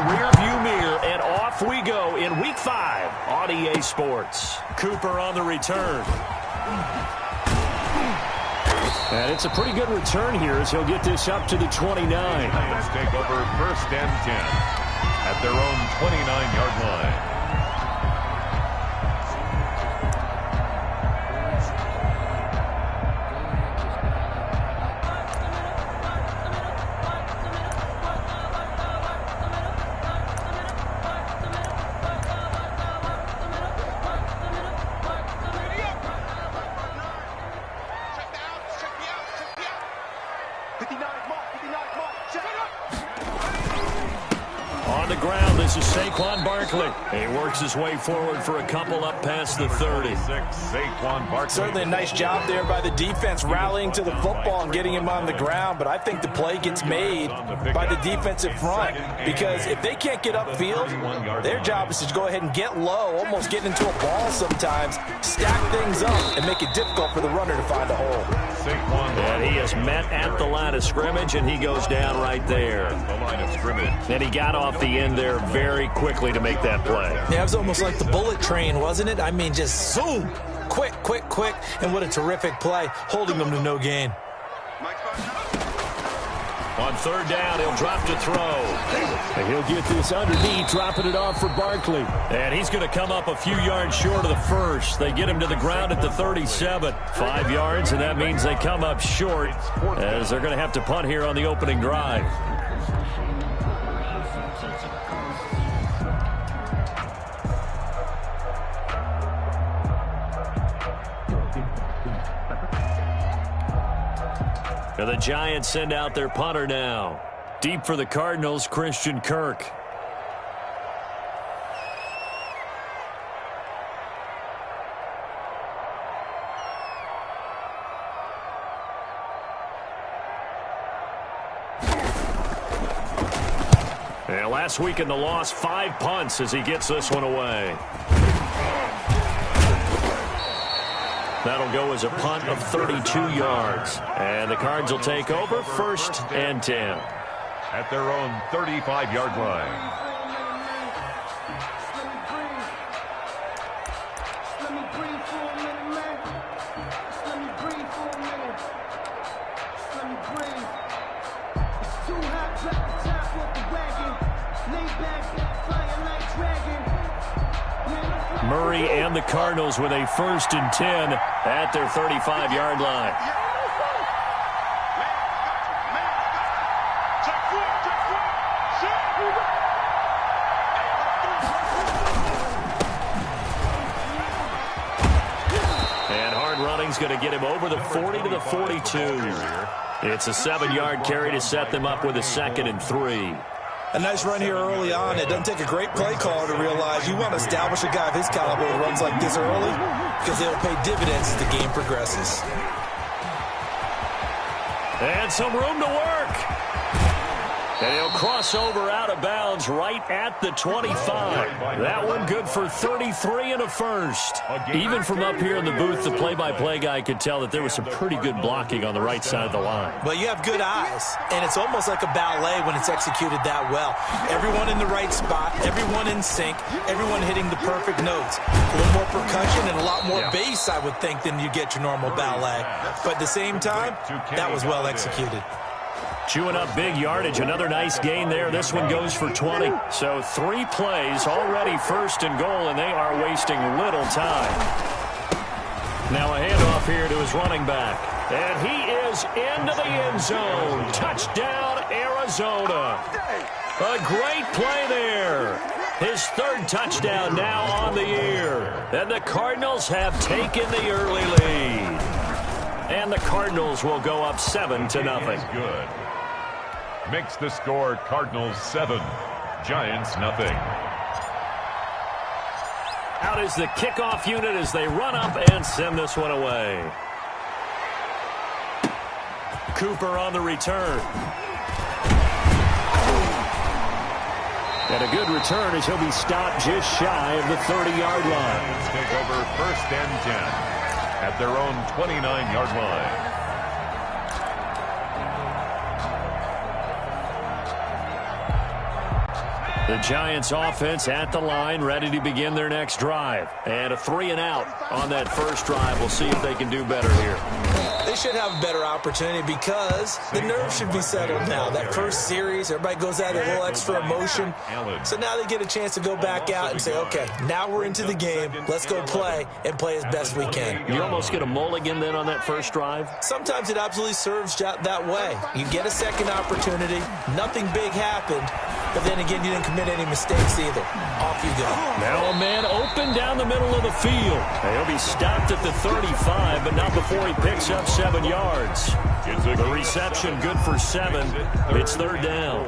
rearview mirror, and off we go in Week 5 on EA Sports. Cooper on the return. And it's a pretty good return here as he'll get this up to the 29. Lions take over 1st and 10 at their own 29-yard line. He works his way forward for a couple up past the 30. Certainly a nice job there by the defense rallying to the football and getting him on the ground, but I think the play gets made by the defensive front because if they can't get upfield, their job is to go ahead and get low, almost get into a ball sometimes, stack things up, and make it difficult for the runner to find a hole. And he is met at the line of scrimmage, and he goes down right there. And he got off the end there very quickly to make that play. Yeah, it was almost like the bullet train, wasn't it? I mean, just zoom, quick, quick, quick, and what a terrific play, holding them to no gain. On 3rd down, he'll drop to throw. And he'll get this underneath, dropping it off for Barkley. And he's going to come up a few yards short of the first. They get him to the ground at the 37. 5 yards, and that means they come up short as they're going to have to punt here on the opening drive. The Giants send out their punter now. Deep for the Cardinals, Christian Kirk. And last week in the loss, 5 punts as he gets this one away. That'll go as a punt of 32 yards. And the Cards will take over 1st and 10. At their own 35-yard line. Murray and the Cardinals with a 1st and 10 at their 35-yard line. And hard running's going to get him over the 40 to the 42. It's a 7-yard carry to set them up with a 2nd and 3. A nice run here early on. It doesn't take a great play caller to realize you want to establish a guy of his caliber who runs like this early because they'll pay dividends as the game progresses. And some room to work. And he'll cross over out of bounds right at the 25. That one good for 33 and a 1st. Even from up here in the booth, the play-by-play guy could tell that there was some pretty good blocking on the right side of the line. Well, you have good eyes, and it's almost like a ballet when it's executed that well. Everyone in the right spot, everyone in sync, everyone hitting the perfect notes. A little more percussion and a lot more bass, I would think, than you get your normal ballet. But at the same time, that was well executed. Chewing up big yardage. Another nice gain there. This one goes for 20. So 3 plays already 1st and goal, and they are wasting little time. Now a handoff here to his running back. And he is into the end zone. Touchdown, Arizona. A great play there. His 3rd touchdown now on the year. And the Cardinals have taken the early lead. And the Cardinals will go up 7-0. Good. Makes the score Cardinals 7, Giants nothing. Out is the kickoff unit as they run up and send this one away. Cooper on the return. And a good return as he'll be stopped just shy of the 30-yard line. Let's take over 1st and 10 at their own 29-yard line. The Giants offense at the line, ready to begin their next drive. And a 3-and-out on that first drive. We'll see if they can do better here. They should have a better opportunity because the nerves should be settled now. That first series, everybody goes out with a little extra emotion. So now they get a chance to go back out and say, okay, now we're into the game. Let's go play and play as best we can. You almost get a mulligan then on that first drive? Sometimes it absolutely serves that way. You get a second opportunity. Nothing big happened. But then again, you didn't commit any mistakes either. Off you go. Now a man open down the middle of the field. He'll be stopped at the 35, but not before he picks up 7 yards. The reception good for 7. It's third down.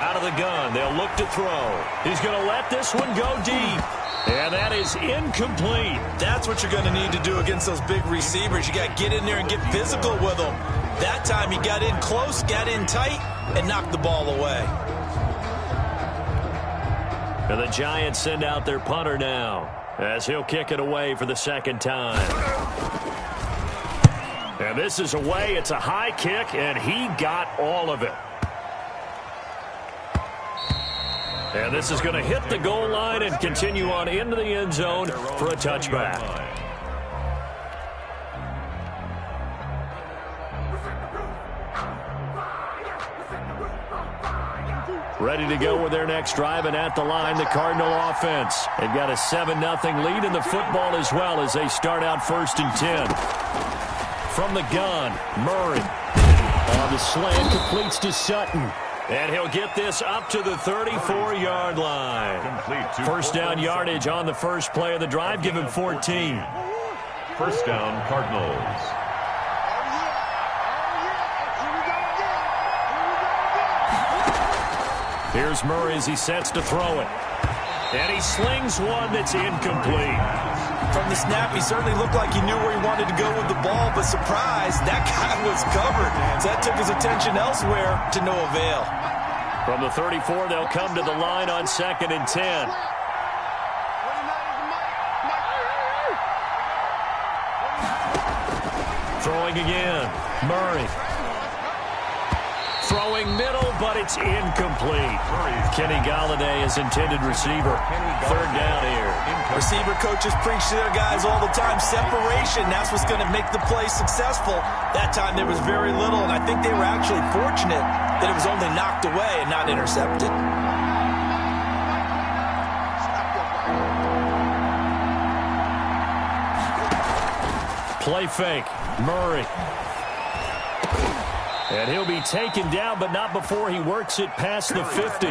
Out of the gun, they'll look to throw. He's going to let this one go deep. And that is incomplete. That's what you're going to need to do against those big receivers. You got to get in there and get physical with them. That time he got in close, got in tight, and knocked the ball away. And the Giants send out their punter now as he'll kick it away for the second time. And this is away. It's a high kick, and he got all of it. And this is going to hit the goal line and continue on into the end zone for a touchback. Ready to go with their next drive, and at the line, the Cardinal offense. They've got a 7-0 lead in the football as well as they start out 1st and 10. From the gun, Murray. On the slant, completes to Sutton. And he'll get this up to the 34-yard line. First down yardage on the first play of the drive. Give him 14. First down, Cardinals. Here's Murray as he sets to throw it. And he slings one that's incomplete. From the snap, he certainly looked like he knew where he wanted to go with the ball, but surprise, that guy was covered. So that took his attention elsewhere to no avail. From the 34, they'll come to the line on 2nd and 10. Throwing again, Murray. Throwing middle, but it's incomplete. Kenny Galladay is intended receiver. Third down here. Receiver coaches preach to their guys all the time. Separation, that's what's going to make the play successful. That time there was very little, and I think they were actually fortunate that it was only knocked away and not intercepted. Play fake, Murray. And he'll be taken down, but not before he works it past the 50.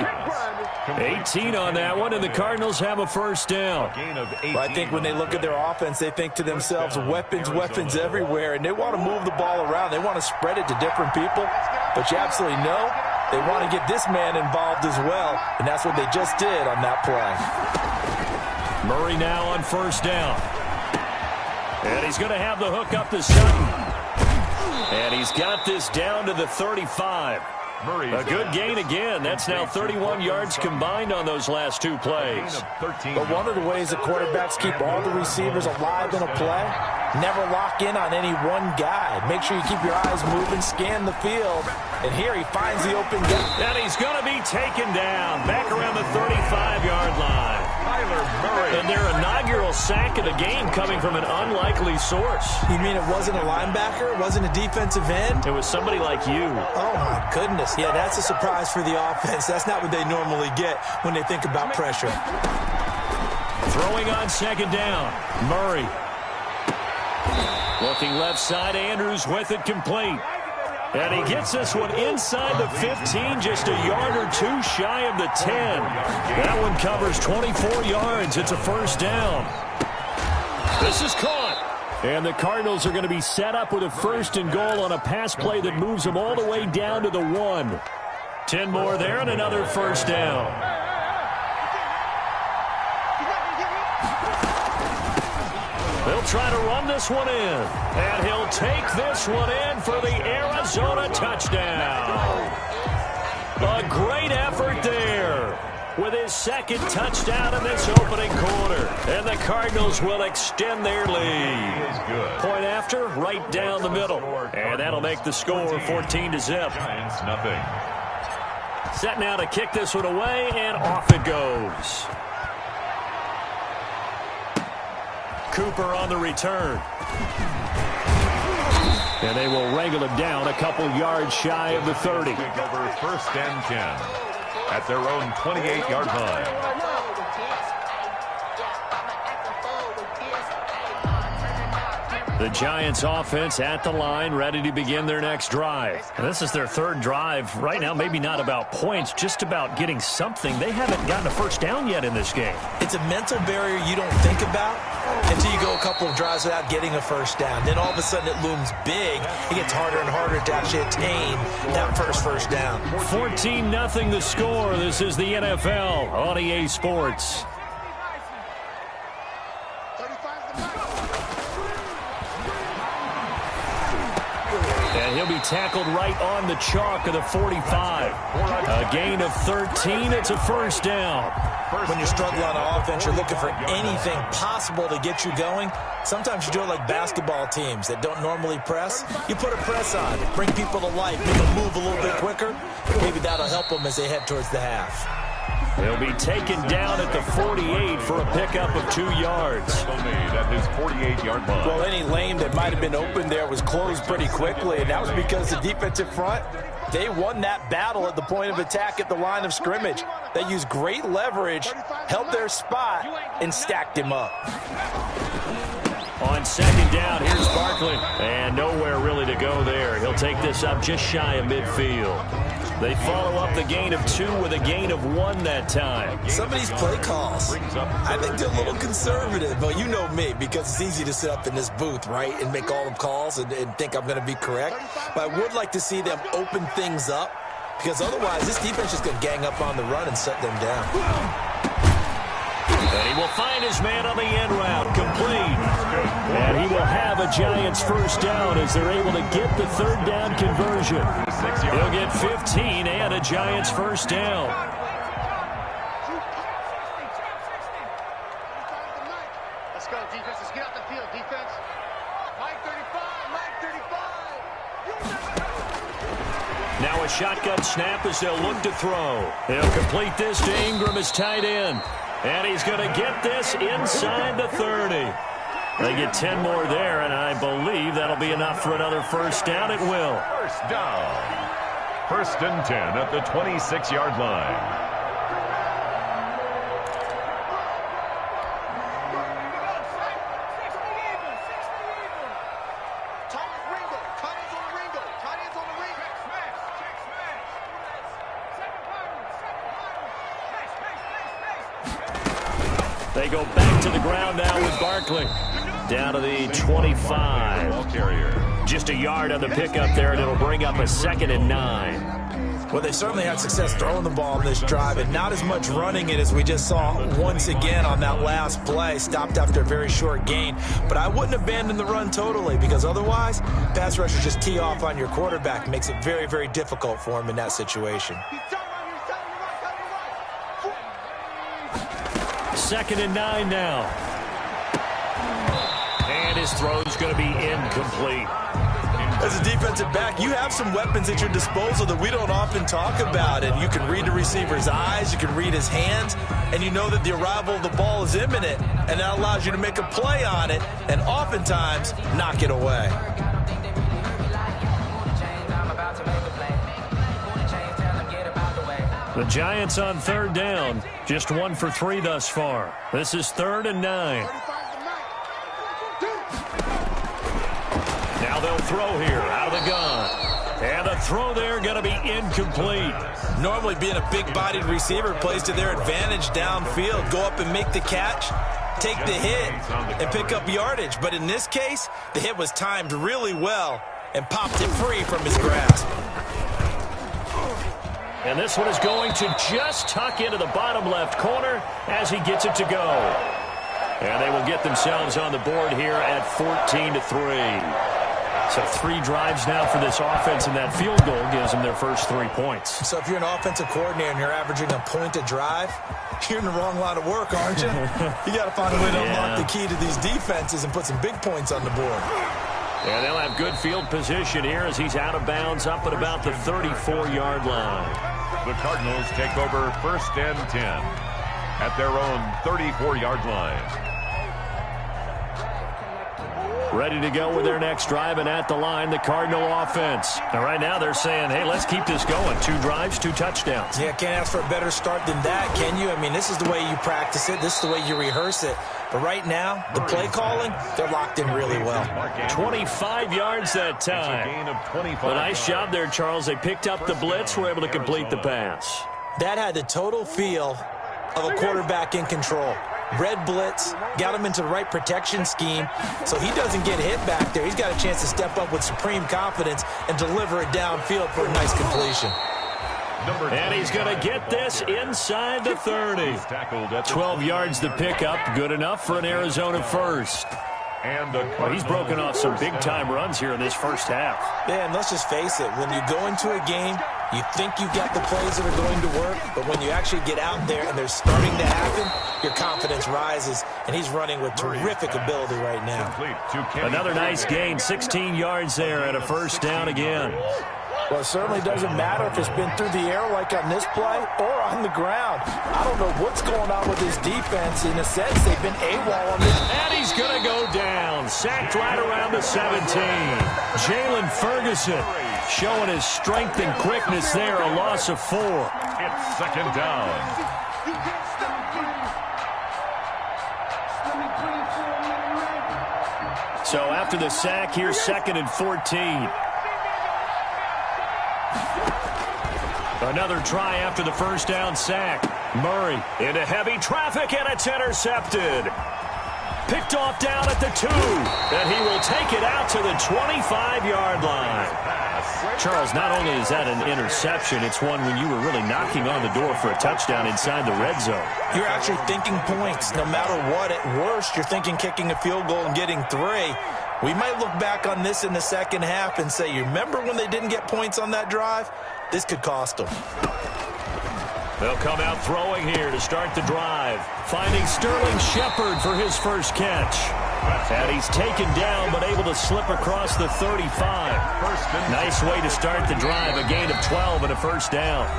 18 on that one, and the Cardinals have a first down. Well, I think when they look at their offense, they think to themselves, weapons everywhere, and they want to move the ball around. They want to spread it to different people, but you absolutely know they want to get this man involved as well, and that's what they just did on that play. Murray now on first down. And he's going to have the hook up to Sutton. And he's got this down to the 35. A good gain again. That's now 31 yards combined on those last 2 plays. But one of the ways the quarterbacks keep all the receivers alive in a play, never lock in on any one guy. Make sure you keep your eyes moving, scan the field. And here he finds the open guy. And he's going to be taken down back around the 35-yard line. And their inaugural sack of the game coming from an unlikely source. You mean it wasn't a linebacker? It wasn't a defensive end? It was somebody like you. Oh, my goodness. Yeah, that's a surprise for the offense. That's not what they normally get when they think about pressure. Throwing on 2nd down. Murray. Looking left side, Andrews with it complete. And he gets this one inside the 15, just a yard or 2 shy of the 10. That one covers 24 yards. It's a first down. This is caught. And the Cardinals are going to be set up with a 1st and goal on a pass play that moves them all the way down to the 1. 10 more there and another first down. They'll try to run this one in. And he'll take this one in for the Arizona touchdown. A great effort there. with his second touchdown in this opening quarter. And the Cardinals will extend their lead. Point after, right down the middle. And that'll make the score 14-0. Giants, nothing. Set now to kick this one away, and off it goes. Cooper on the return. And they will wrangle him down a couple yards shy of the 30. Take over 1st and 10 at their own 28-yard line. The Giants offense at the line, ready to begin their next drive. And this is their third drive. Right now, maybe not about points, just about getting something. They haven't gotten a first down yet in this game. It's a mental barrier you don't think about until you go a couple of drives without getting a first down. Then all of a sudden it looms big. It gets harder and harder to actually attain that first down. 14-0 the score. This is the NFL on EA Sports. And he'll be tackled right on the chalk of the 45. A gain of 13. It's a first down. When you're struggling on offense, you're looking for anything possible to get you going. Sometimes you do it like basketball teams that don't normally press. You put a press on, bring people to life, make them move a little bit quicker. Maybe that'll help them as they head towards the half. He'll be taken down at the 48 for a pickup of 2 yards. At his 48-yard line. Well, any lane that might have been open there was closed pretty quickly, and that was because the defensive front, they won that battle at the point of attack at the line of scrimmage. They used great leverage, held their spot, and stacked him up. On second down, here's Barkley. And nowhere really to go there. He'll take this up just shy of midfield. They follow up the gain of 2 with a gain of 1 that time. Some of these play calls, I think they're a little conservative. But you know me, because it's easy to sit up in this booth, right, and make all the calls and think I'm going to be correct. But I would like to see them open things up, because otherwise this defense is going to gang up on the run and shut them down. And he will find his man on the end route, complete. And he will have a Giants first down as they're able to get the third down conversion. He'll get 15 and a Giants first down. Let's go, defense. Let's get out the field, defense. Mike 35, Mike 35. Now a shotgun snap as they'll look to throw. They'll complete this to Ingram as tight end. And he's going to get this inside the 30. They get 10 more there, and I believe that'll be enough for another first down. It will. First down. 1st and 10 at the 26-yard line. They go back to the ground now with Barkley. Down to the 25. Just a yard on the pickup there, and it'll bring up a 2nd and 9. Well, they certainly had success throwing the ball on this drive, and not as much running it as we just saw once again on that last play. Stopped after a very short gain. But I wouldn't abandon the run totally, because otherwise, pass rushers just tee off on your quarterback. Makes it very, very difficult for him in that situation. 2nd and 9 now. And his throw's going to be incomplete. As a defensive back, you have some weapons at your disposal that we don't often talk about. And you can read the receiver's eyes, you can read his hands, and you know that the arrival of the ball is imminent. And that allows you to make a play on it and oftentimes knock it away. The Giants on 3rd down. Just 1 for 3 thus far. This is 3rd and 9. Now they'll throw here out of the gun. And the throw there going to be incomplete. Normally being a big-bodied receiver plays to their advantage downfield. Go up and make the catch, take the hit, and pick up yardage. But in this case, the hit was timed really well and popped it free from his grasp. And this one is going to just tuck into the bottom left corner as he gets it to go. And they will get themselves on the board here at 14-3. So 3 drives now for this offense, and that field goal gives them their first 3 points. So if you're an offensive coordinator and you're averaging a point a drive, you're in the wrong line of work, aren't you? You got to find a way to unlock the key to these defenses and put some big points on the board. Yeah, they'll have good field position here as he's out of bounds up at about the 34-yard line. The Cardinals take over 1st and 10 at their own 34-yard line. Ready to go with their next drive, and at the line, the Cardinal offense. And right now they're saying, hey, let's keep this going. 2 drives, 2 touchdowns. Yeah, can't ask for a better start than that, can you? I mean, this is the way you practice it. This is the way you rehearse it. But right now, the play calling, they're locked in really well. 25 yards that time. A nice job there, Charles. They picked up the blitz, were able to complete the pass. That had the total feel of a quarterback in control. Red blitz, got him into the right protection scheme, so he doesn't get hit back there. He's got a chance to step up with supreme confidence and deliver it downfield for a nice completion. And he's going to get this inside the 30. 12 yards to pick up, good enough for an Arizona first. Well, he's broken off some big-time runs here in this first half. Yeah, and let's just face it, when you go into a game, you think you got the plays that are going to work, but when you actually get out there and they're starting to happen, your confidence rises, and he's running with terrific ability right now. Another nice gain, 16 yards there and a first down again. Well, it certainly doesn't matter if it's been through the air like on this play or on the ground. I don't know what's going on with this defense. In a sense, they've been AWOL on this. And he's going to go down. Sacked right around the 17. Jalen Ferguson showing his strength and quickness there. A loss of 4. It's second down. So after the sack, here's 2nd and 14. Another try after the first down sack. Murray into heavy traffic, and it's intercepted. Picked off down at the 2. And he will take it out to the 25-yard line. Charles, not only is that an interception, it's one when you were really knocking on the door for a touchdown inside the red zone. You're actually thinking points. No matter what, at worst, you're thinking kicking a field goal and getting 3. We might look back on this in the second half and say, you remember when they didn't get points on that drive? This could cost them. They'll come out throwing here to start the drive. Finding Sterling Shepard for his first catch. And he's taken down but able to slip across the 35. Nice way to start the drive. A gain of 12 and a first down.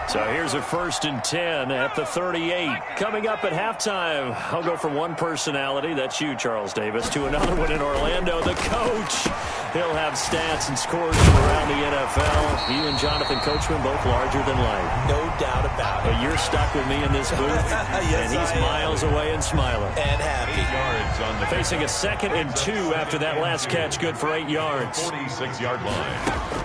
So here's a 1st and 10 at the 38. Coming up at halftime, I'll go from one personality, that's you, Charles Davis, to another one in Orlando, the coach. He'll have stats and scores from around the NFL. You and Jonathan Coachman, both larger than life. No doubt about it. But you're stuck with me in this booth, yes, and he's miles away and smiling. And happy. Facing a 2nd and 2 after that last catch, good for 8 yards. 46-yard line.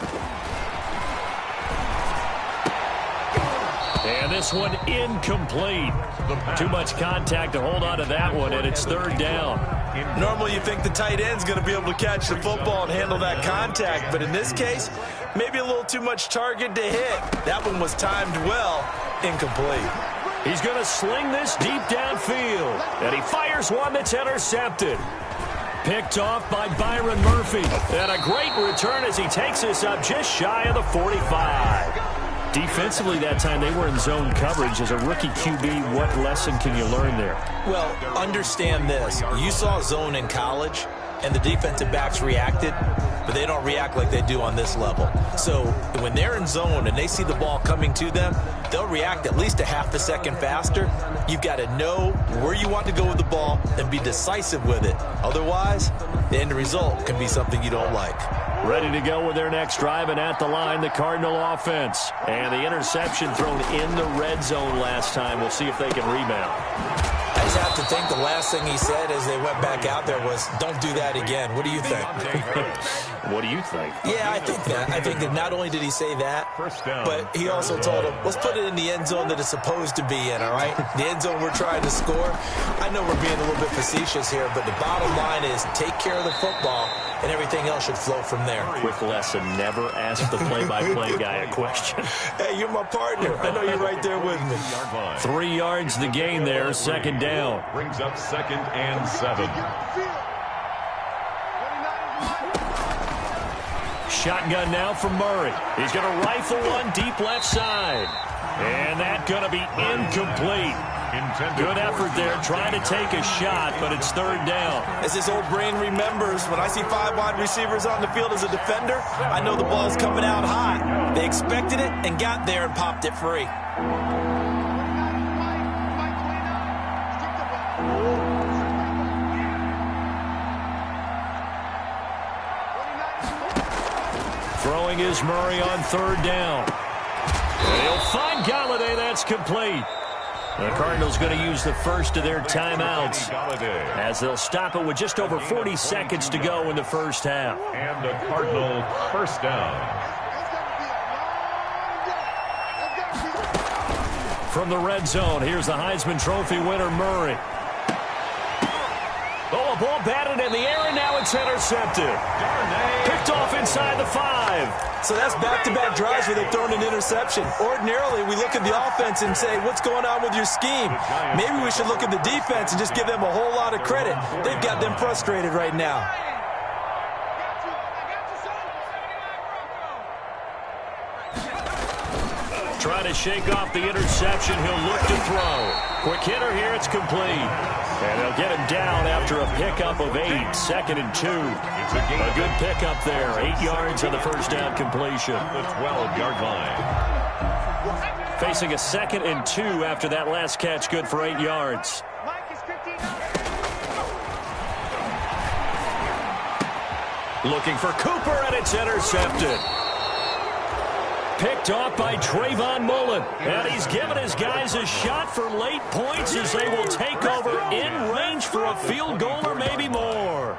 And this one incomplete. Too much contact to hold on to that one, and it's 3rd down. Normally you think the tight end's going to be able to catch the football and handle that contact, but in this case, maybe a little too much target to hit. That one was timed well, incomplete. He's going to sling this deep downfield, and he fires one that's intercepted. Picked off by Byron Murphy, and a great return as he takes this up just shy of the 45. Defensively that time, they were in zone coverage. As a rookie QB, what lesson can you learn there? Well, understand this. You saw zone in college, and the defensive backs reacted, but they don't react like they do on this level. So when they're in zone and they see the ball coming to them, they'll react at least a half a second faster. You've got to know where you want to go with the ball and be decisive with it. Otherwise, the end result can be something you don't like. Ready to go with their next drive, and at the line, the Cardinal offense. And the interception thrown in the red zone last time. We'll see if they can rebound. I just have to think the last thing he said as they went back out there was, don't do that again. What do you think? What do you think? Yeah, I think that. I think that not only did he say that, but he also told him, let's put it in the end zone that it's supposed to be in, all right? The end zone we're trying to score. I know we're being a little bit facetious here, but the bottom line is take care of the football, and everything else should flow from there. Quick lesson, never ask the play-by-play guy a question. Hey, you're my partner. I know you're right there with me. 3 yards the gain there, 2nd down. Brings up 2nd and 7. shotgun now from Murray. He's going to rifle one deep left side. And that's going to be incomplete. Good effort there, trying to take a shot, but it's third down. As his old brain remembers, when I see 5 wide receivers on the field as a defender, I know the ball's coming out hot. They expected it and got there and popped it free. Throwing is Murray on third down. They'll find Galladay. That's complete. The Cardinals going to use the first of their timeouts as they'll stop it with just over 40 seconds to go in the first half. And the Cardinal first down. From the red zone, here's the Heisman Trophy winner, Murray. Oh, a ball batted in the air, and now it's intercepted. Picked off inside the 5. So that's back-to-back drives where they've thrown an interception. Ordinarily, we look at the offense and say, what's going on with your scheme? Maybe we should look at the defense and just give them a whole lot of credit. They've got them frustrated right now. Trying to shake off the interception. He'll look to throw. Quick hitter here. It's complete. And they'll get him down after a pickup of 8. 2nd and 2. A good pickup there. 8 yards on the first down completion. The 12-yard line. Facing a 2nd and 2 after that last catch. Good for 8 yards. Looking for Cooper, and it's intercepted. Picked off by Trayvon Mullen. And he's given his guys a shot for late points as they will take over in range for a field goal or maybe more.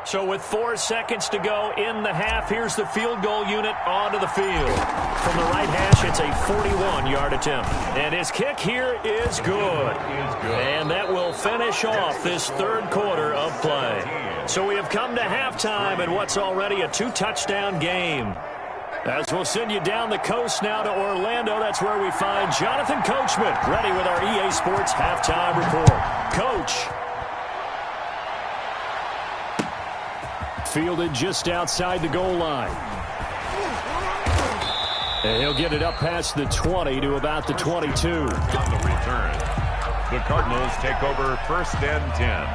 So with 4 seconds to go in the half, here's the field goal unit onto the field. From the right hash, it's a 41-yard attempt. And his kick here is good. And that will finish off this third quarter of play. So we have come to halftime in what's already a 2-touchdown game. As we'll send you down the coast now to Orlando, that's where we find Jonathan Coachman, ready with our EA Sports halftime report. Coach. Fielded just outside the goal line. And he'll get it up past the 20 to about the 22. On the return, the Cardinals take over 1st and 10.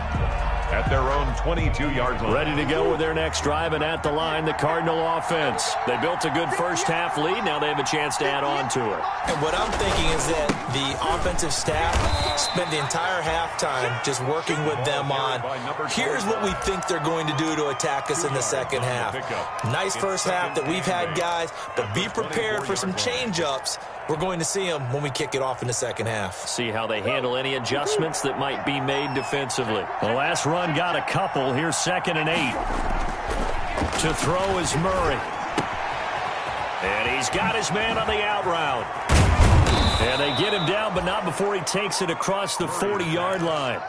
At their own 22-yard line. Ready to go with their next drive, and at the line, the Cardinal offense. They built a good first-half lead. Now they have a chance to add on to it. And what I'm thinking is that the offensive staff spent the entire halftime just working with them on, here's what we think they're going to do to attack us in the second half. Nice first half that we've had, guys, but be prepared for some change-ups. We're going to see them when we kick it off in the second half. See how they handle any adjustments that might be made defensively. The last run got a couple. Here's 2nd and 8. To throw is Murray. And he's got his man on the out route. And they get him down, but not before he takes it across the 40-yard line.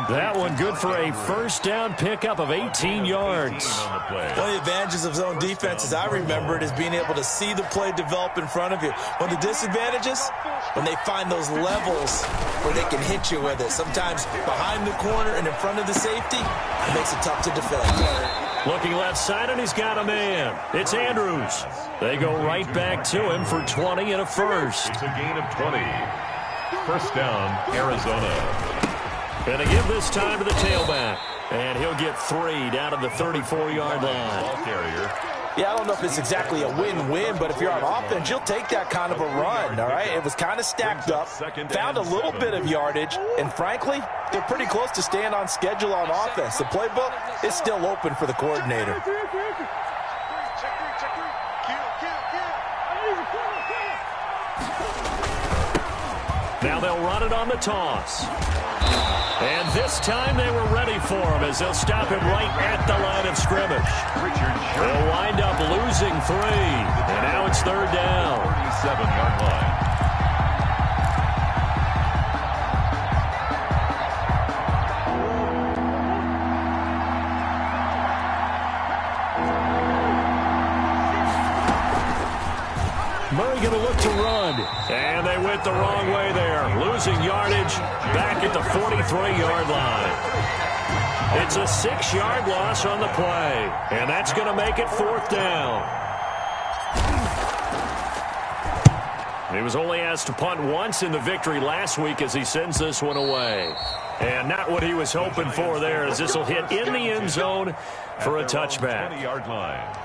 That one good for a first down pickup of 18 yards. One of the advantages of zone defense, as I remember it, is being able to see the play develop in front of you. One of the disadvantages, when they find those levels where they can hit you with it. Sometimes behind the corner and in front of the safety, it makes it tough to defend. Looking left side, and he's got a man. It's Andrews. They go right back to him for 20 and a first. It's a gain of 20. First down, Arizona. Going to give this time to the tailback. And he'll get 3 down to the 34-yard line. Ball carrier. Yeah, I don't know if it's exactly a win-win, but if you're on offense, you'll take that kind of a run, all right? It was kind of stacked up, found a little bit of yardage, and frankly, they're pretty close to staying on schedule on offense. The playbook is still open for the coordinator. Now they'll run it on the toss. And this time they were ready for him as they'll stop him right at the line of scrimmage. They'll wind up losing 3. And now it's third down. 37-yard line. Murray going to look to run. And they went the wrong way there. Losing yardage back at the 43-yard line. It's a 6-yard loss on the play, and that's going to make it 4th down. He was only asked to punt once in the victory last week as he sends this one away. And not what he was hoping for there, as this will hit in the end zone for a touchback. 20-yard line.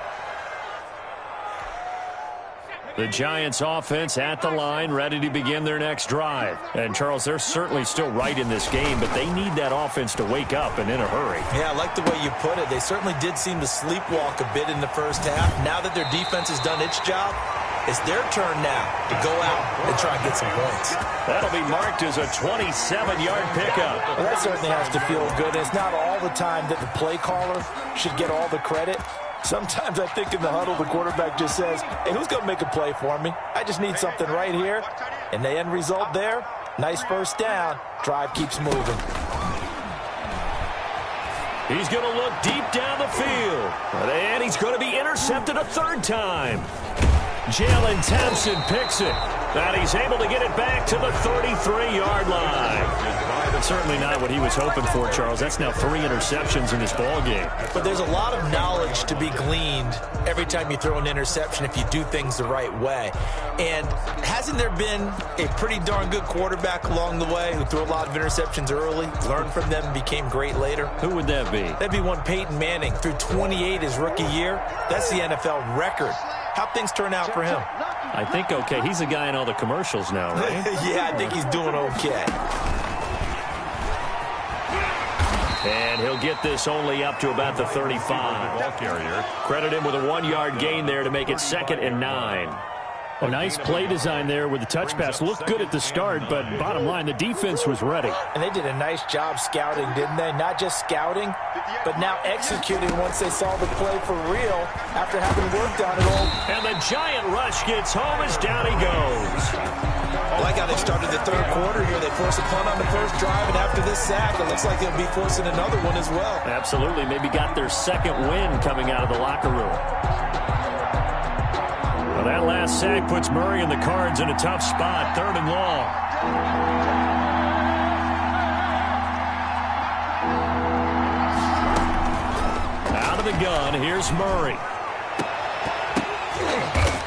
The Giants offense at the line, ready to begin their next drive. And, Charles, they're certainly still right in this game, but they need that offense to wake up and in a hurry. Yeah, I like the way you put it. They certainly did seem to sleepwalk a bit in the first half. Now that their defense has done its job, it's their turn now to go out and try and get some points. That'll be marked as a 27-yard pickup. Well, that certainly has to feel good. It's not all the time that the play caller should get all the credit. Sometimes I think in the huddle, the quarterback just says, hey, who's going to make a play for me? I just need something right here. And the end result there, nice first down. Drive keeps moving. He's going to look deep down the field. And he's going to be intercepted a 3rd time. Jalen Thompson picks it. And he's able to get it back to the 33-yard line. Certainly not what he was hoping for, Charles. That's now 3 interceptions in this ball game. But there's a lot of knowledge to be gleaned every time you throw an interception if you do things the right way. And hasn't there been a pretty darn good quarterback along the way who threw a lot of interceptions early, learned from them, and became great later? Who would that be? That'd be one Peyton Manning. Threw 28 his rookie year. That's the NFL record. How'd things turn out for him? I think okay. He's a guy in all the commercials now, right? Yeah, I think he's doing okay. And he'll get this only up to about the 35. Ball carrier. Credit him with a 1-yard gain there to make it 2nd and 9. A nice play design there with the touch pass. Looked good at the start, but bottom line, the defense was ready. And they did a nice job scouting, didn't they? Not just scouting, but now executing once they saw the play for real after having worked on it all. And the giant rush gets home as down he goes. I like how they started the 3rd quarter here. They forced a punt on the first drive, and after this sack, it looks like they'll be forcing another one as well. Absolutely. Maybe got their 2nd win coming out of the locker room. Well, that last sack puts Murray and the Cards in a tough spot, 3rd and long. Out of the gun, here's Murray.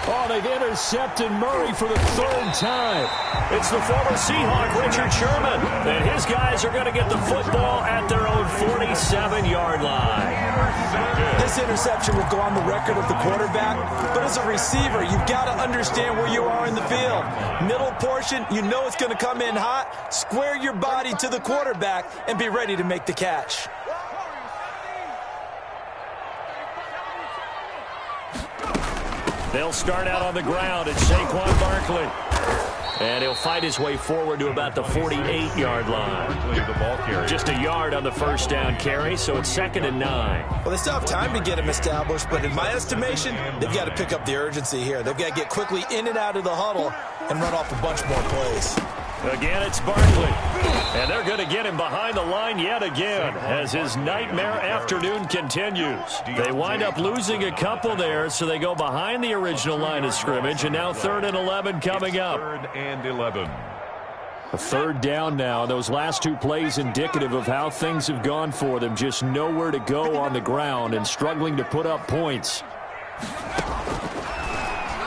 Oh, they've intercepted Murray for the 3rd time. It's the former Seahawk, Richard Sherman. And his guys are going to get the football at their own 47-yard line. This interception will go on the record of the quarterback, but as a receiver, you've got to understand where you are in the field. Middle portion, you know it's going to come in hot. Square your body to the quarterback and be ready to make the catch. They'll start out on the ground at Saquon Barkley. And he'll fight his way forward to about the 48-yard line. Just a yard on the first down carry, so it's 2nd and 9. Well, they still have time to get him established, but in my estimation, they've got to pick up the urgency here. They've got to get quickly in and out of the huddle and run off a bunch more plays. Again, it's Barkley. And they're going to get him behind the line yet again as his nightmare afternoon continues. They wind up losing a couple there, so they go behind the original line of scrimmage, and now 3rd and 11 coming up. 3rd and 11. A 3rd down now. Those last 2 plays indicative of how things have gone for them. Just nowhere to go on the ground and struggling to put up points.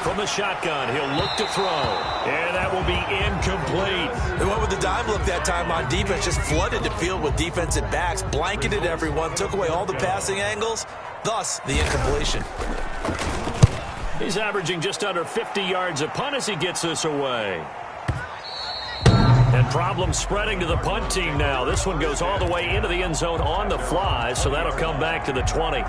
From the shotgun, he'll look to throw. And that will be incomplete. They went with the dime look that time on defense. Just flooded the field with defensive backs. Blanketed everyone. Took away all the passing angles. Thus, the incompletion. He's averaging just under 50 yards a punt as he gets this away. And problems spreading to the punt team now. This one goes all the way into the end zone on the fly, so that'll come back to the 20.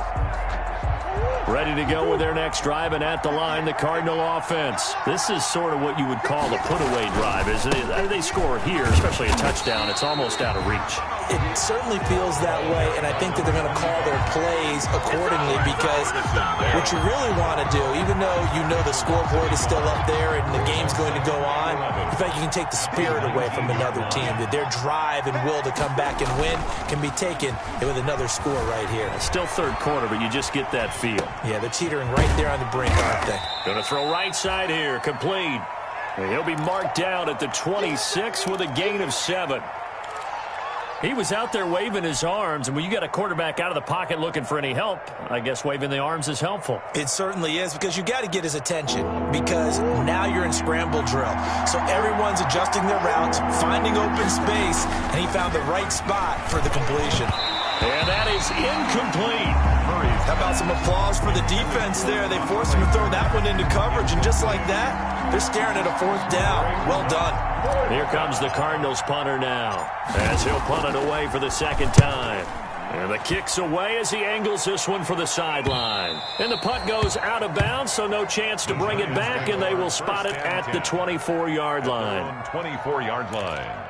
Ready to go with their next drive, and at the line, the Cardinal offense. This is sort of what you would call a put-away drive, isn't it? They score here, especially a touchdown. It's almost out of reach. It certainly feels that way, and I think that they're going to call their plays accordingly because what you really want to do, even though you know the scoreboard is still up there and the game's going to go on, in fact, you can take the spirit away from another team, that their drive and will to come back and win can be taken with another score right here. It's still 3rd quarter, but you just get that feel. Yeah, they're teetering right there on the brink, aren't they? Going to throw right side here, complete. And he'll be marked down at the 26 with a gain of 7. He was out there waving his arms, and when you got a quarterback out of the pocket looking for any help, I guess waving the arms is helpful. It certainly is, because you got to get his attention, because now you're in scramble drill. So everyone's adjusting their routes, finding open space, and he found the right spot for the completion. And that is incomplete. How about some applause for the defense there? They forced him to throw that one into coverage, and just like that, they're staring at a 4th down. Well done. Here comes the Cardinals punter now, as he'll punt it away for the 2nd time. And the kick's away as he angles this one for the sideline. And the punt goes out of bounds, so no chance to bring it back, and they will spot it at the 24-yard line. 24-yard line.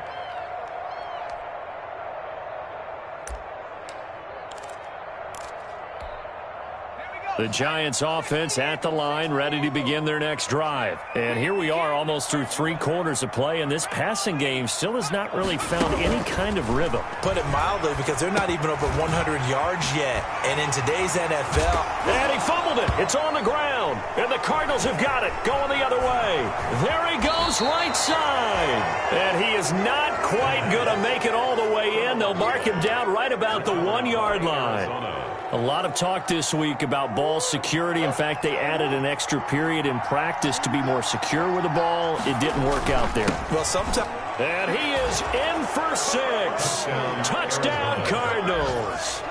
The Giants offense at the line, ready to begin their next drive. And here we are almost through 3 quarters of play, and this passing game still has not really found any kind of rhythm. Put it mildly, because they're not even over 100 yards yet. And in today's NFL... And he fumbled it. It's on the ground. And the Cardinals have got it. Going the other way. There he goes, right side. And he is not quite going to make it all the way in. They'll mark him down right about the 1-yard line. A lot of talk this week about ball security. In fact, they added an extra period in practice to be more secure with the ball. It didn't work out there. Well, sometimes... And he is in for 6. Touchdown, Cardinals.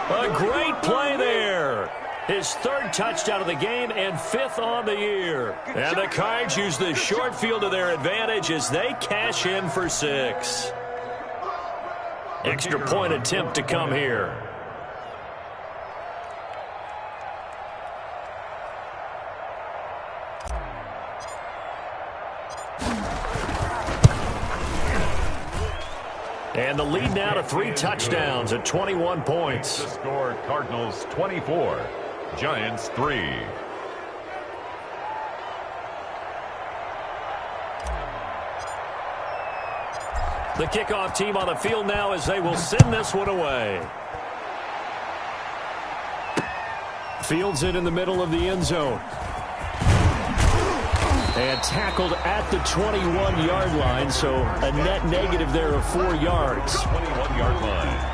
A great play there. His 3rd touchdown of the game and 5th on the year. And the Cards use the short field to their advantage as they cash in for 6. Extra point attempt to come here. And the lead now to 3 touchdowns at 21 points. The score, Cardinals 24, Giants 3. The kickoff team on the field now as they will send this one away. Fields it in the middle of the end zone. And tackled at the 21-yard line, so a net negative there of 4 yards. 21-yard line.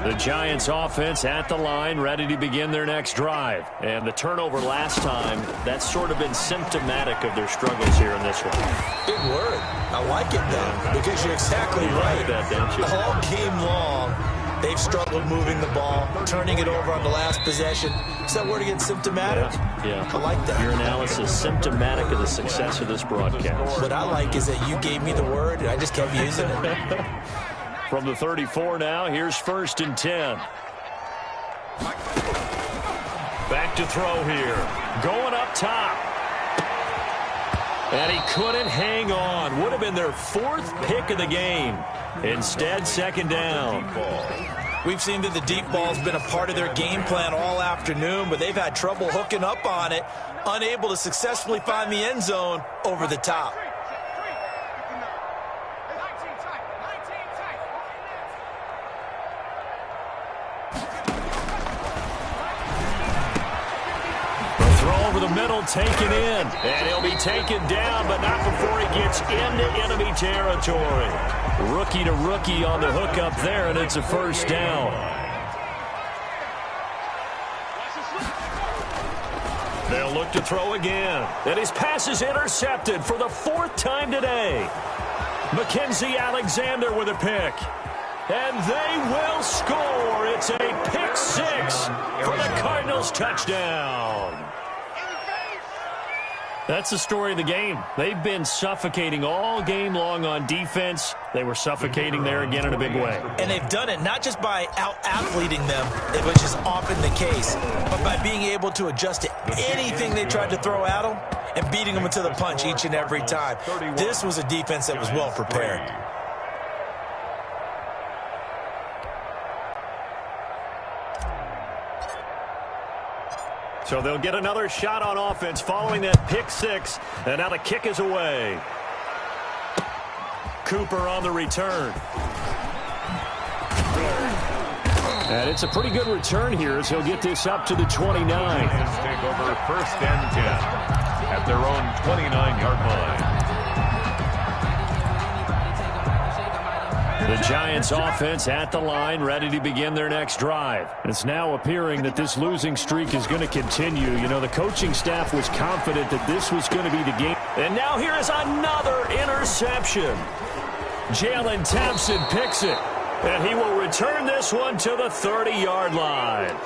The Giants offense at the line, ready to begin their next drive. And the turnover last time, that's sort of been symptomatic of their struggles here in this one. Big word. I like it, though, because you're exactly right. That, don't you? All game long, they've struggled moving the ball, turning it over on the last possession. Is that word again, symptomatic? Yeah. I like that. Your analysis, symptomatic of the success of this broadcast. What I like is that you gave me the word, and I just kept using it. From the 34 now, here's 1st and 10. Back to throw here. Going up top. And he couldn't hang on. Would have been their 4th pick of the game. Instead, 2nd down. We've seen that the deep ball's been a part of their game plan all afternoon, but they've had trouble hooking up on it, unable to successfully find the end zone over the top. Over the middle, taken in. And he'll be taken down, but not before he gets into enemy territory. Rookie to rookie on the hookup there, and it's a 1st down. They'll look to throw again. And his pass is intercepted for the 4th time today. Mackenzie Alexander with a pick. And they will score. It's a pick 6 for the Cardinals touchdown. That's the story of the game. They've been suffocating all game long on defense. They were suffocating there again in a big way. And they've done it not just by out-athleting them, which is often the case, but by being able to adjust to anything they tried to throw at them and beating them into the punch each and every time. This was a defense that was well prepared. So they'll get another shot on offense following that pick 6. And now the kick is away. Cooper on the return. And it's a pretty good return here as he'll get this up to the 29. Giants take over 1st and 10 at their own 29-yard line. The Giants offense at the line, ready to begin their next drive. It's now appearing that this losing streak is going to continue. You know, the coaching staff was confident that this was going to be the game. And now here is another interception. Jalen Thompson picks it, and he will return this one to the 30-yard line.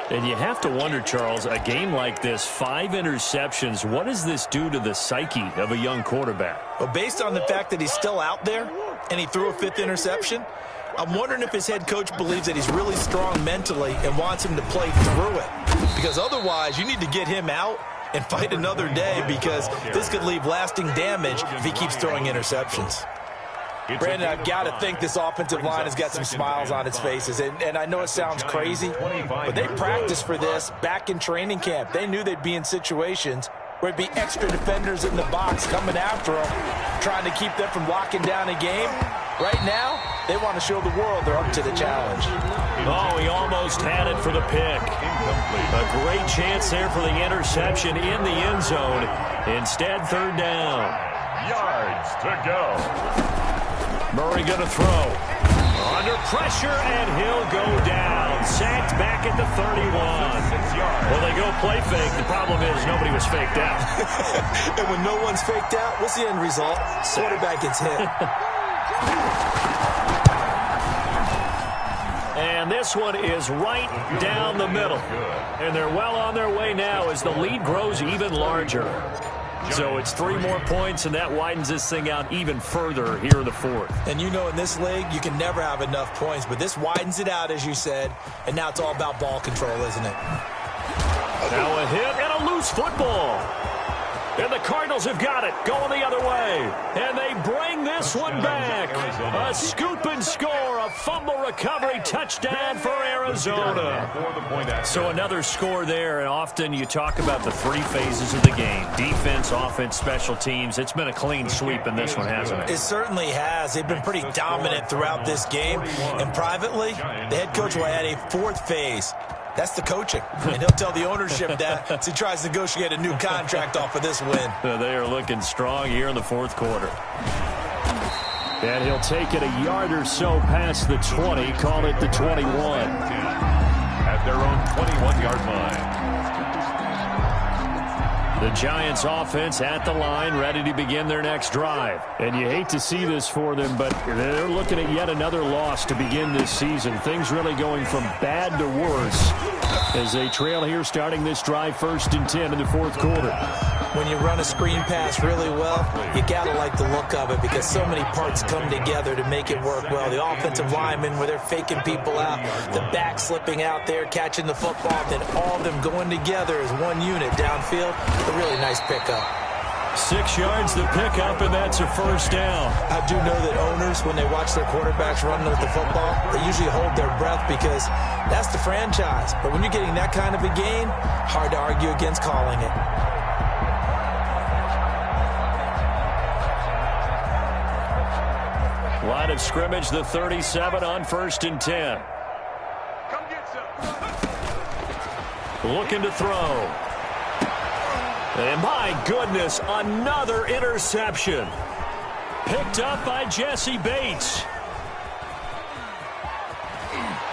And you have to wonder, Charles, a game like this, 5 interceptions, what does this do to the psyche of a young quarterback? Well, based on the fact that he's still out there and he threw a 5th interception, I'm wondering if his head coach believes that he's really strong mentally and wants him to play through it. Because otherwise, you need to get him out and fight another day, because this could leave lasting damage if he keeps throwing interceptions. Brandon, I've got to think this offensive line has got some smiles on its faces. And I know it sounds crazy, but they practiced for this back in training camp. They knew they'd be in situations where it'd be extra defenders in the box coming after them, trying to keep them from locking down a game. Right now, they want to show the world they're up to the challenge. Oh, he almost had it for the pick. A great chance there for the interception in the end zone. Instead, 3rd down. Yards to go. Murray going to throw. Under pressure, and he'll go down. Sacked back at the 31. Well, they go play fake. The problem is nobody was faked out. And when no one's faked out, what's the end result? Quarterback gets hit. And this one is right down the middle. And they're well on their way now as the lead grows even larger. So it's 3 more points, and that widens this thing out even further here in the 4th. And you know, in this league, you can never have enough points, but this widens it out, as you said, and now it's all about ball control, isn't it? Now a hit and a loose football. And the Cardinals have got it, going the other way. And they bring this one back. A scoop and score, a fumble recovery, touchdown for Arizona. So another score there, and often you talk about the 3 phases of the game. Defense, offense, special teams. It's been a clean sweep in this one, hasn't it? It certainly has. They've been pretty dominant throughout this game. And privately, the head coach will add a 4th phase. That's the coaching. And he'll tell the ownership that as he tries to negotiate a new contract off of this win. They are looking strong here in the 4th quarter. And he'll take it a yard or so past the 20, call it the 21. At their own 21-yard line. The Giants offense at the line, ready to begin their next drive. And you hate to see this for them, but they're looking at yet another loss to begin this season. Things really going from bad to worse as they trail here starting this drive 1st and 10 in the 4th quarter. When you run a screen pass really well, you got to like the look of it because so many parts come together to make it work well. The offensive linemen, where they're faking people out, the back slipping out there, catching the football, then all of them going together as one unit downfield. A really nice pickup. 6 yards to pick up, and that's a 1st down. I do know that owners, when they watch their quarterbacks running with the football, they usually hold their breath because that's the franchise. But when you're getting that kind of a gain, hard to argue against calling it. Line of scrimmage, the 37 on 1st and 10. Come get some. Looking to throw. And my goodness, another interception. Picked up by Jesse Bates.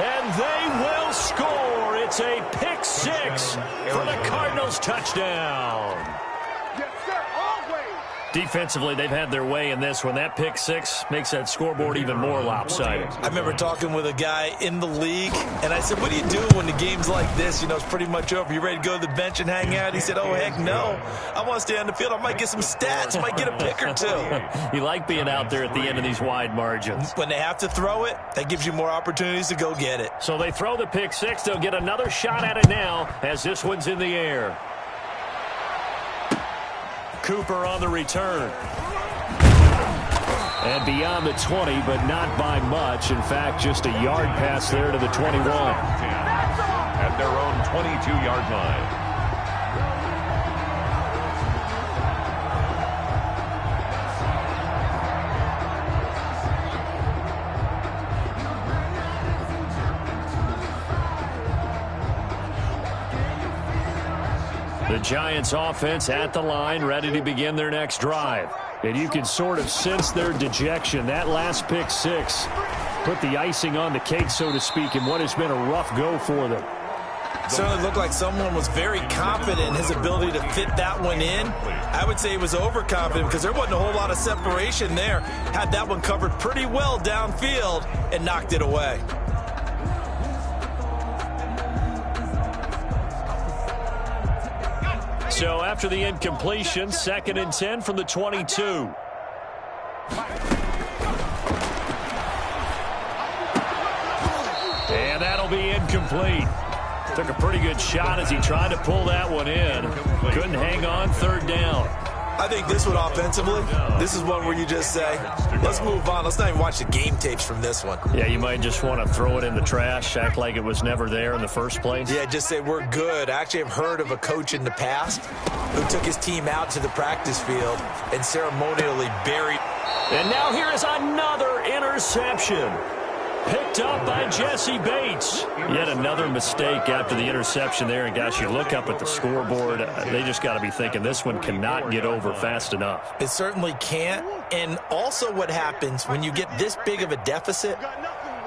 And they will score. It's a pick 6 for the Cardinals touchdown. Yes, sir, always. Defensively, they've had their way in this one. That pick 6 makes that scoreboard even more lopsided. I remember talking with a guy in the league, and I said, what do you do when the game's like this? You know, it's pretty much over. You ready to go to the bench and hang out? He said, oh, heck no. I want to stay on the field. I might get some stats. Might get a pick or 2. You like being out there at the end of these wide margins. When they have to throw it, that gives you more opportunities to go get it. So they throw the pick 6. They'll get another shot at it now as this one's in the air. Cooper on the return. And beyond the 20, but not by much. In fact, just a yard pass there to the 21. At their own 22-yard line. The Giants offense at the line, ready to begin their next drive. And you can sort of sense their dejection. That last pick six put the icing on the cake, so to speak, in what has been a rough go for them. Certainly looked like someone was very confident in his ability to fit that one in. I would say he was overconfident because there wasn't a whole lot of separation there. Had that one covered pretty well downfield and knocked it away. So after the incompletion, 2nd and 10 from the 22. And that'll be incomplete. Took a pretty good shot as he tried to pull that one in. Couldn't hang on, 3rd down. I think this one offensively, this is one where you just say, let's move on. Let's not even watch the game tapes from this one. Yeah, you might just want to throw it in the trash, act like it was never there in the first place. Yeah, just say we're good. I actually have heard of a coach in the past who took his team out to the practice field and ceremonially buried. And now here is another interception. Picked up by Jesse Bates. Yet another mistake after the interception there. And, guys, you look up at the scoreboard, they just got to be thinking this one cannot get over fast enough. It certainly can't. And also what happens when you get this big of a deficit,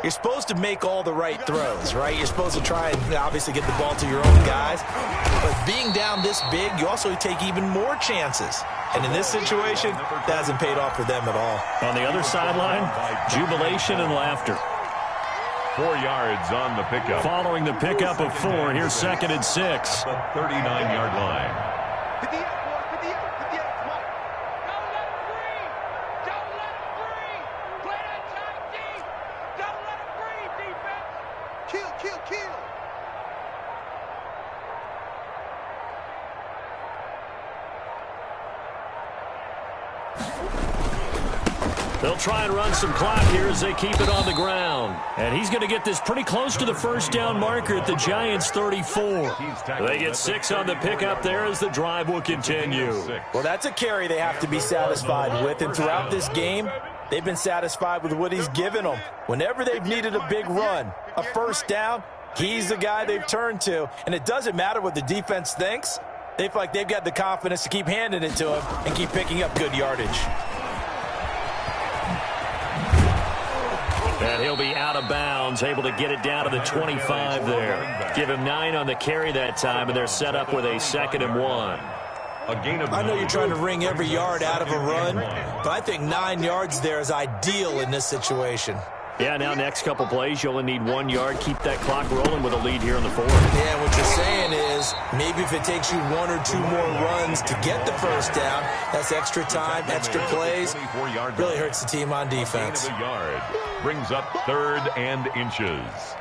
you're supposed to make all the right throws, right? You're supposed to try and obviously get the ball to your own guys. But being down this big, you also take even more chances. And in this situation, that hasn't paid off for them at all. On the other sideline, jubilation and laughter. 4 yards on the pickup. Following the pickup of 4, here's 2nd and 6. The 39-yard line. They'll try and run some clock here as they keep it on the ground. And he's going to get this pretty close to the 1st down marker at the Giants' 34. They get 6 on the pickup there as the drive will continue. Well, that's a carry they have to be satisfied with. And throughout this game, they've been satisfied with what he's given them. Whenever they've needed a big run, a 1st down, he's the guy they've turned to. And it doesn't matter what the defense thinks. They feel like they've got the confidence to keep handing it to him and keep picking up good yardage. And he'll be out of bounds, able to get it down to the 25 there. Give him 9 on the carry that time, and they're set up with a 2nd and 1. I know you're trying to wring every yard out of a run, but I think 9 yards there is ideal in this situation. Yeah, now next couple plays, you only need 1 yard. Keep that clock rolling with a lead here in the 4th. Yeah, what you're saying is maybe if it takes you 1 or 2 more runs to get the 1st down, that's extra time, extra plays. Really hurts the team on defense. Brings up 3rd and inches.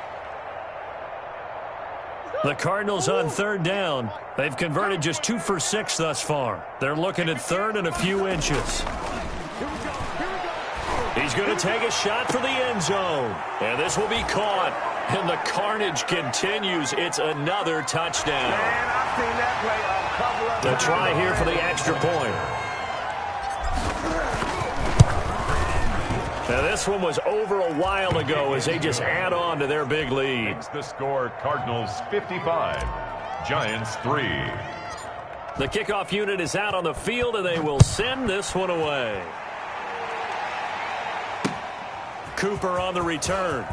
The Cardinals on 3rd down. They've converted just 2 for 6 thus far. They're looking at 3rd and a few inches. He's going to take a shot for the end zone. And this will be caught. And the carnage continues. It's another touchdown. The try here for the extra point. Now this one was over a while ago as they just add on to their big lead. The score, Cardinals 55, Giants 3. The kickoff unit is out on the field, and they will send this one away. Cooper on the return.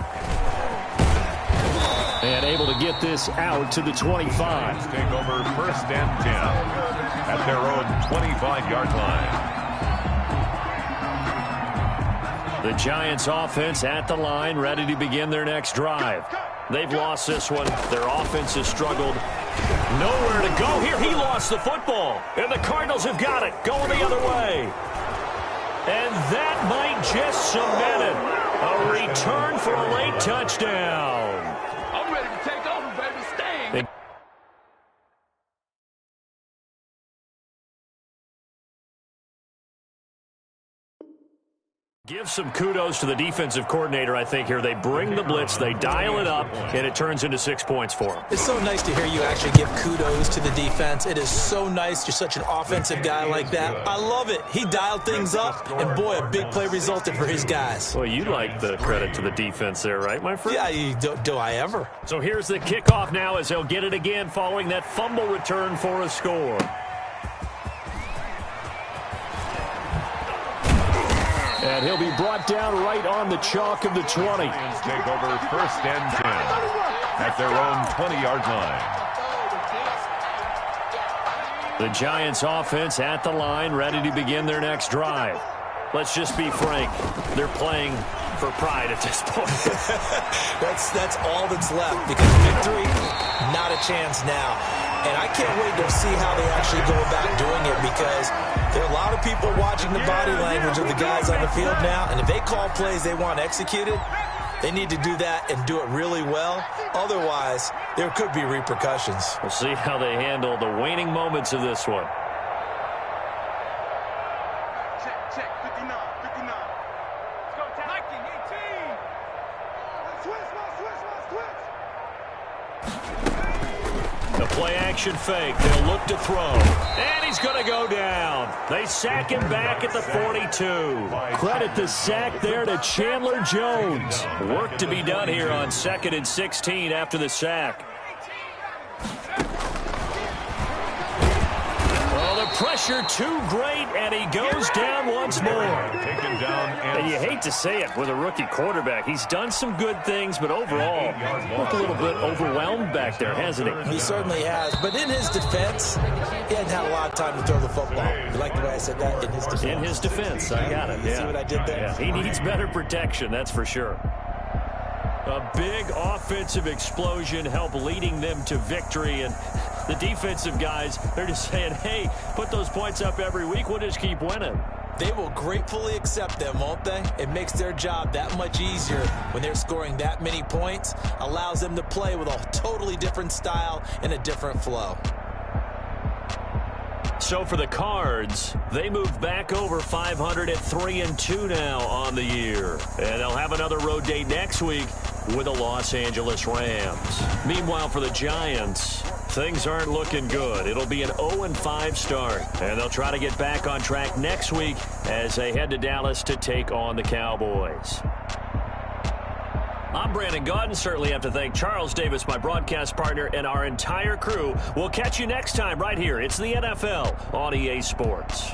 And able to get this out to the 25. Take over 1st and 10 at their own 25-yard line. The Giants offense at the line, ready to begin their next drive. They've lost this one. Their offense has struggled. Nowhere to go here. He lost the football. And the Cardinals have got it. Going the other way. And that might just cement it. A return for a late touchdown. I'm ready to take over, baby. Sting. Give some kudos to the defensive coordinator, I think, here. They bring the blitz, they dial it up, and it turns into 6 points for them. It's so nice to hear you actually give kudos to the defense. It is so nice. You're such an offensive guy like that. I love it. He dialed things up, and boy, a big play resulted for his guys. Well, you like the credit to the defense there, right, my friend? Yeah, do I ever? So here's the kickoff now as they'll get it again following that fumble return for a score. And he'll be brought down right on the chalk of the 20. Take over 1st and 10 at their own 20-yard line. The Giants offense at the line, ready to begin their next drive. Let's just be frank. They're playing for pride at this point. That's all that's left, because victory, not a chance now. And I can't wait to see how they actually go about doing it, because there are a lot of people watching the body language of the guys on the field now, and if they call plays they want executed, they need to do that and do it really well. Otherwise, there could be repercussions. We'll see how they handle the waning moments of this one. Check, 59. Let's go, Viking, 18. Switch. The play-action fake. They'll look to throw. And he's going to go down. They sack him back at the 42. Credit the sack there to Chandler Jones. Work to be done here on 2nd and 16 after the sack. Pressure too great, and he goes down once more. Taken down. And you hate to say it with a rookie quarterback. He's done some good things, but overall, looked a little bit overwhelmed back there, hasn't he? He certainly has. But in his defense, he hadn't had a lot of time to throw the football. You like the way I said that? In his defense. In his defense, I got it. You see what I did there? Yeah, he needs better protection, that's for sure. A big offensive explosion helped leading them to victory, and the defensive guys, they're just saying, hey, put those points up every week, we'll just keep winning. They will gratefully accept them, won't they? It makes their job that much easier when they're scoring that many points, allows them to play with a totally different style and a different flow. So for the Cards, they move back over 500 at 3-2 now on the year. And they'll have another road date next week with the Los Angeles Rams. Meanwhile, for the Giants, things aren't looking good. It'll be an 0-5 start, and they'll try to get back on track next week as they head to Dallas to take on the Cowboys. I'm Brandon Gaudin. Certainly have to thank Charles Davis, my broadcast partner, and our entire crew. We'll catch you next time right here. It's the NFL on EA Sports.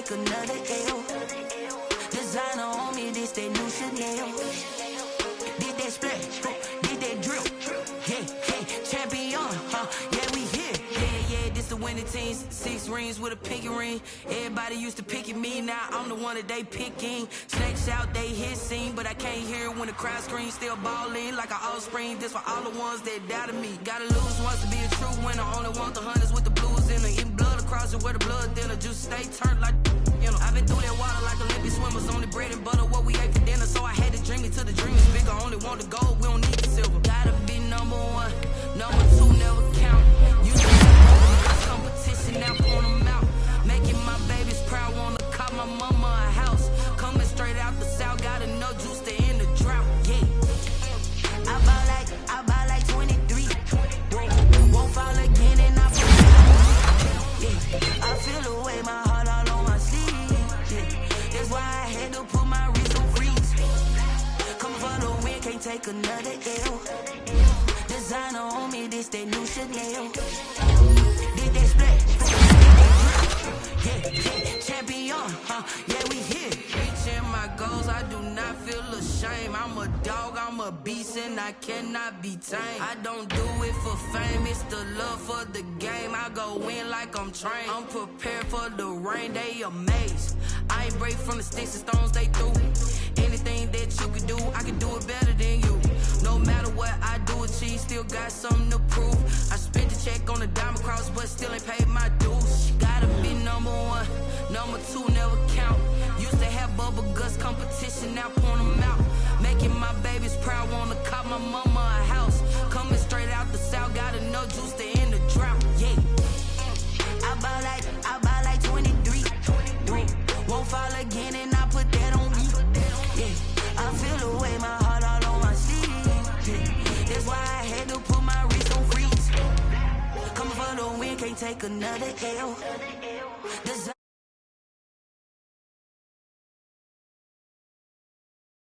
Another L. Designer on me, this that new Chanel. Did that splash, did that drip. Yeah, champion, yeah, we here. Yeah, this the winning teams. 6 rings with a pinky ring. Everybody used to pick at me, now I'm the one that they picking. Snakes out, they hit scene, but I can't hear it when the crowd screams. Still ballin' like an offspring. This for all the ones that doubted me. Gotta lose once to be a true winner. Only want the hunters with the blues in the eating blood across it where the blood dinner. Juice stay turned like, you know. I've been through that water like Olympic swimmers. Only bread and butter what we ate for dinner. So I had to dream it till the dream is bigger. Only want the gold, we don't need the silver. Gotta be number 1, number 2 never count. You know competition now, point them out. Making my babies proud, wanna call my mama a house. Coming straight out the south, gotta know juice to end the drought. Yeah, I buy like 23. Won't fall again and I feel. Yeah, I feel the way my heart all on my sleeve. Yeah, that's why I had to put my wrist on freeze. Come for the win, can't take another L. Designer on me, this that new Chanel. Did that splash, yeah, champion, yeah, we here. Reaching my goals, I do not I feel ashamed. I'm a dog, I'm a beast, and I cannot be tamed. I don't do it for fame, it's the love for the game. I go in like I'm trained. I'm prepared for the rain, they amazed. I ain't break from the sticks and stones they threw. Anything that you can do, I can do it better than you. No matter what I do achieve, still got something to prove. I spent the check on the diamond cross, but still ain't paid my dues. Gotta be number one, number two never count. Used to have bubble guts competition, now point them out. Making my babies proud, wanna cop my mama a house. Coming straight out the south, got enough juice to end the drought. Yeah, I buy like 23. Won't fall again, and I put that on me. Yeah, I feel the way, my heart all on my sleeve. Yeah, that's why I had to put my wrist on freeze. Coming for the win, can't take another L.